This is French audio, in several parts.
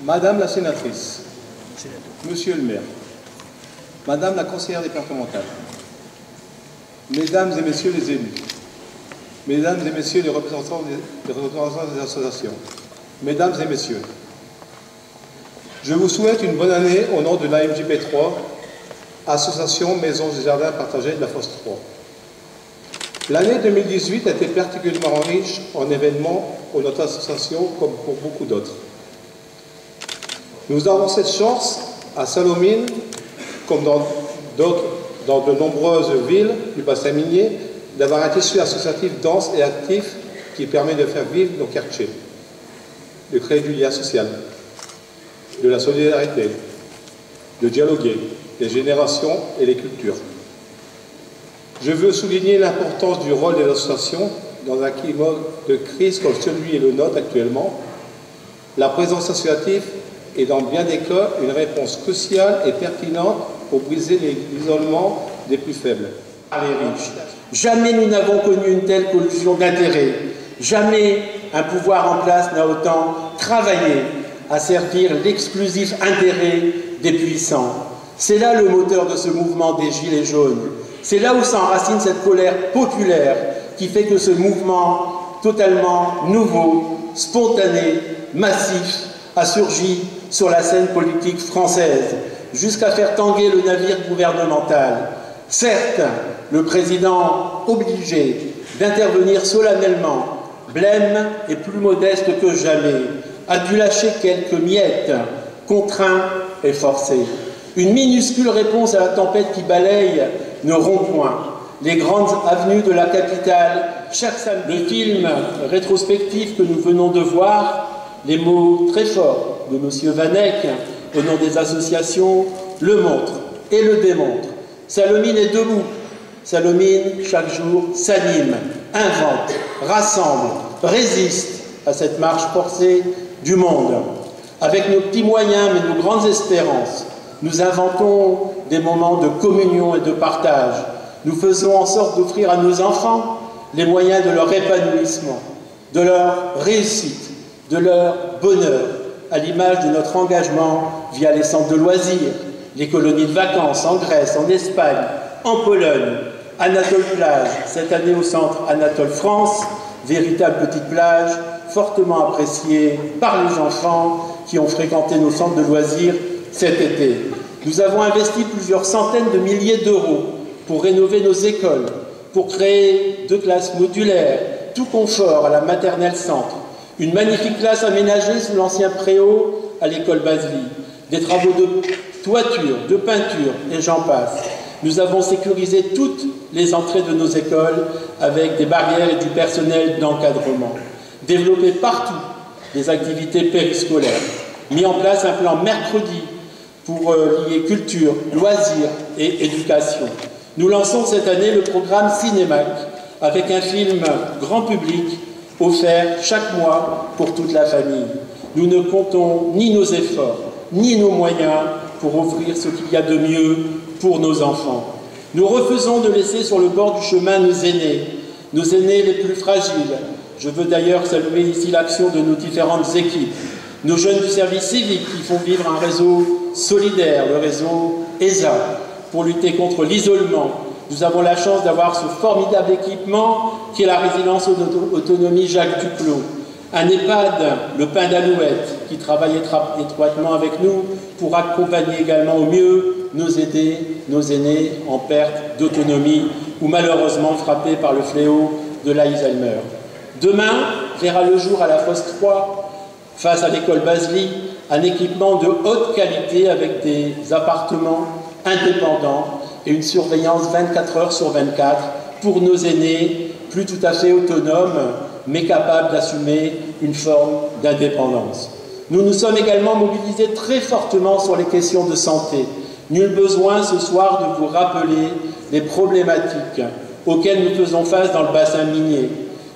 Madame la sénatrice, Monsieur le maire, Madame la conseillère départementale, Mesdames et Messieurs les élus, Mesdames et Messieurs les représentants des associations, Mesdames et Messieurs, je vous souhaite une bonne année au nom de l'AMJP3, Association Maisons et Jardins Partagés de la Fosse 3. L'année 2018 a été particulièrement riche en événements pour notre association comme pour beaucoup d'autres. Nous avons cette chance à Sallaumines, comme dans de nombreuses villes du bassin minier, d'avoir un tissu associatif dense et actif qui permet de faire vivre nos quartiers, de créer du lien social, de la solidarité, de dialoguer les générations et les cultures. Je veux souligner l'importance du rôle des associations dans un climat de crise comme celui est le nôtre actuellement. La présence associative est dans bien des cas une réponse cruciale et pertinente pour briser l'isolement des plus faibles. Les riches. Jamais nous n'avons connu une telle collusion d'intérêts. Jamais un pouvoir en place n'a autant travaillé à servir l'exclusif intérêt des puissants. C'est là le moteur de ce mouvement des Gilets jaunes. C'est là où s'enracine cette colère populaire qui fait que ce mouvement totalement nouveau, spontané, massif, a surgi sur la scène politique française, jusqu'à faire tanguer le navire gouvernemental. Certes, le président, obligé d'intervenir solennellement, blême et plus modeste que jamais, a dû lâcher quelques miettes, contraint et forcé. Une minuscule réponse à la tempête qui balaye nos ronds-points, les grandes avenues de la capitale, chaque samedi. Le film rétrospectif que nous venons de voir, les mots très forts de M. Vanek, au nom des associations, le montrent et le démontrent. Sallaumines est debout. Sallaumines, chaque jour, s'anime, invente, rassemble, résiste à cette marche forcée du monde. Avec nos petits moyens, mais nos grandes espérances, nous inventons des moments de communion et de partage. Nous faisons en sorte d'offrir à nos enfants les moyens de leur épanouissement, de leur réussite, de leur bonheur, à l'image de notre engagement via les centres de loisirs, les colonies de vacances en Grèce, en Espagne, en Pologne, Anatole Plage, cette année au centre Anatole France, véritable petite plage, fortement appréciée par les enfants qui ont fréquenté nos centres de loisirs cet été. Nous avons investi plusieurs centaines de milliers d'euros pour rénover nos écoles, pour créer 2 classes modulaires, tout confort à la maternelle centre, une magnifique classe aménagée sous l'ancien préau à l'école Basely, des travaux de toiture, de peinture et j'en passe. Nous avons sécurisé toutes les entrées de nos écoles avec des barrières et du personnel d'encadrement, développé partout des activités périscolaires, mis en place un plan mercredi pour lier culture, loisirs et éducation. Nous lançons cette année le programme Cinémac avec un film grand public offert chaque mois pour toute la famille. Nous ne comptons ni nos efforts, ni nos moyens pour offrir ce qu'il y a de mieux pour nos enfants. Nous refusons de laisser sur le bord du chemin nos aînés les plus fragiles. Je veux d'ailleurs saluer ici l'action de nos différentes équipes, nos jeunes du service civique qui font vivre un réseau solidaire, le réseau ESA, pour lutter contre l'isolement. Nous avons la chance d'avoir ce formidable équipement qui est la résidence autonomie Jacques Duclos. Un EHPAD, le Pain d'Alouette, qui travaille étroitement avec nous pour accompagner également au mieux nos aînés en perte d'autonomie ou malheureusement frappés par le fléau de l'Alzheimer. Demain verra le jour à la Fosse 3, face à l'école Basely, un équipement de haute qualité avec des appartements indépendants et une surveillance 24 heures sur 24 pour nos aînés, plus tout à fait autonomes, mais capables d'assumer une forme d'indépendance. Nous nous sommes également mobilisés très fortement sur les questions de santé. Nul besoin ce soir de vous rappeler les problématiques auxquelles nous faisons face dans le bassin minier.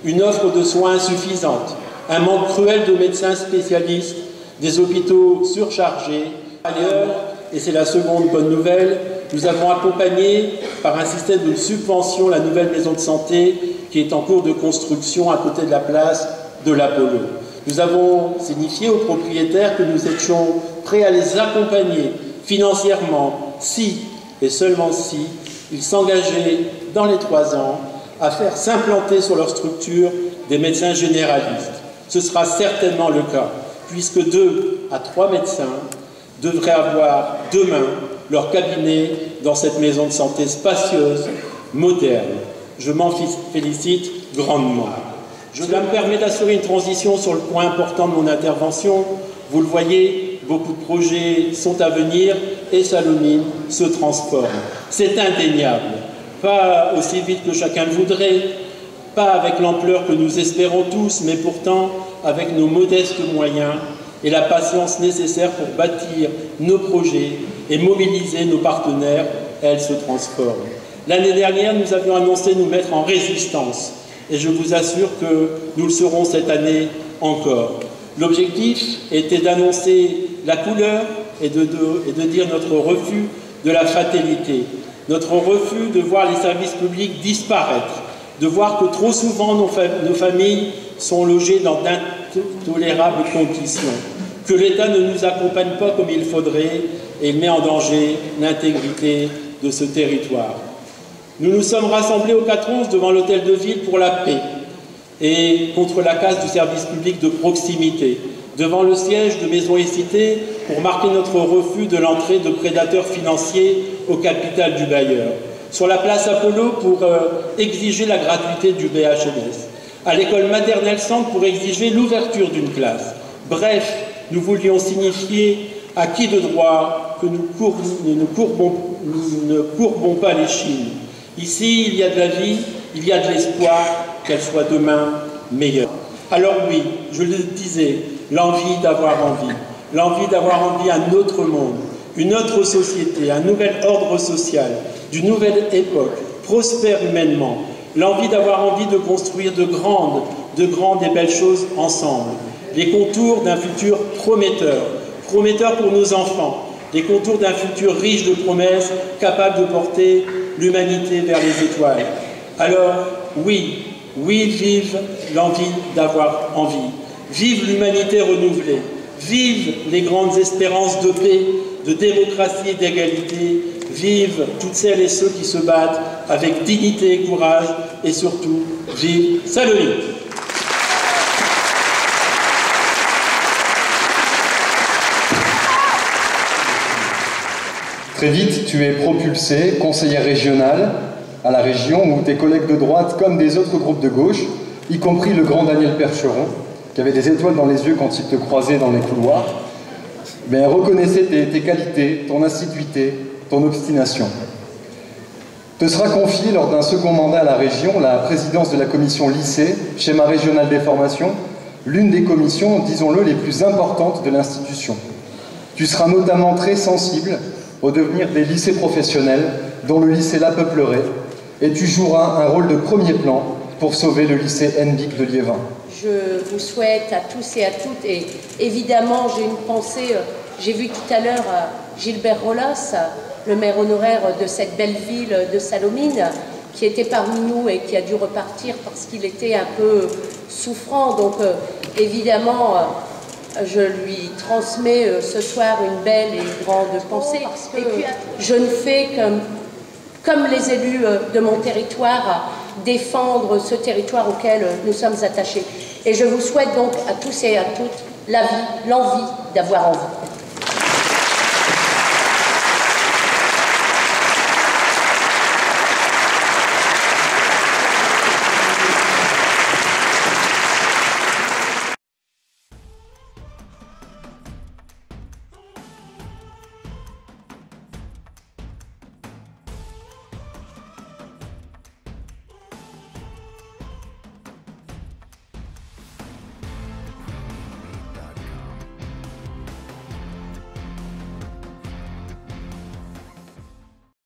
Une offre de soins insuffisante, un manque cruel de médecins spécialistes, des hôpitaux surchargés. Ailleurs, et c'est la seconde bonne nouvelle, nous avons accompagné par un système de subvention la nouvelle maison de santé qui est en cours de construction à côté de la place de l'Apollo. Nous avons signifié aux propriétaires que nous étions prêts à les accompagner financièrement si, et seulement si, ils s'engageaient dans les 3 ans à faire s'implanter sur leur structure des médecins généralistes. Ce sera certainement le cas, puisque 2 à 3 médecins devraient avoir demain leur cabinet dans cette maison de santé spacieuse, moderne. Je m'en félicite grandement. Cela me permet d'assurer une transition sur le point important de mon intervention. Vous le voyez, beaucoup de projets sont à venir et Salomine se transforme. C'est indéniable. Pas aussi vite que chacun le voudrait, pas avec l'ampleur que nous espérons tous, mais pourtant avec nos modestes moyens et la patience nécessaire pour bâtir nos projets et mobiliser nos partenaires, elle se transforme. L'année dernière, nous avions annoncé nous mettre en résistance et je vous assure que nous le serons cette année encore. L'objectif était d'annoncer la couleur et de dire notre refus de la fatalité, notre refus de voir les services publics disparaître, de voir que trop souvent nos familles sont logées dans d'intolérables conditions, que l'État ne nous accompagne pas comme il faudrait et il met en danger l'intégrité de ce territoire. Nous nous sommes rassemblés au 4-11 devant l'hôtel de ville pour la paix et contre la casse du service public de proximité, devant le siège de Maisons et Cités pour marquer notre refus de l'entrée de prédateurs financiers au capital du bailleur, sur la place Apollo pour exiger la gratuité du BHMS, à l'école maternelle centre pour exiger l'ouverture d'une classe. Bref, nous voulions signifier à qui de droit que nous ne courbons pas l'échine. Ici, il y a de la vie, il y a de l'espoir, qu'elle soit demain meilleure. Alors oui, je le disais, l'envie d'avoir envie un autre monde, une autre société, un nouvel ordre social, d'une nouvelle époque, prospère humainement, l'envie d'avoir envie de construire de grandes et belles choses ensemble, les contours d'un futur prometteur pour nos enfants, les contours d'un futur riche de promesses, capable de porter l'humanité vers les étoiles. Alors, oui, vive l'envie d'avoir envie, vive l'humanité renouvelée, vive les grandes espérances de paix, de démocratie et d'égalité, vive toutes celles et ceux qui se battent avec dignité et courage, et surtout, vive Salomine. Très vite, tu es propulsé, conseillère régionale à la région, où tes collègues de droite, comme des autres groupes de gauche, y compris le grand Daniel Percheron, qui avait des étoiles dans les yeux quand il te croisait dans les couloirs, reconnaissaient tes qualités, ton assiduité, ton obstination. Te sera confiée lors d'un second mandat à la région la présidence de la commission lycée, schéma régional des formations, l'une des commissions, disons-le, les plus importantes de l'institution. Tu seras notamment très sensible au devenir des lycées professionnels, dont le lycée La Peuplerée, et tu joueras un rôle de premier plan pour sauver le lycée Henvic de Liévin. Je vous souhaite à tous et à toutes, et évidemment j'ai une pensée, j'ai vu tout à l'heure Gilbert Rolas, le maire honoraire de cette belle ville de Salomine, qui était parmi nous et qui a dû repartir parce qu'il était un peu souffrant, donc évidemment je lui transmets ce soir une belle et une grande pensée. Et puis, je ne fais comme les élus de mon territoire, défendre ce territoire auquel nous sommes attachés. Et je vous souhaite donc à tous et à toutes l'envie d'avoir envie.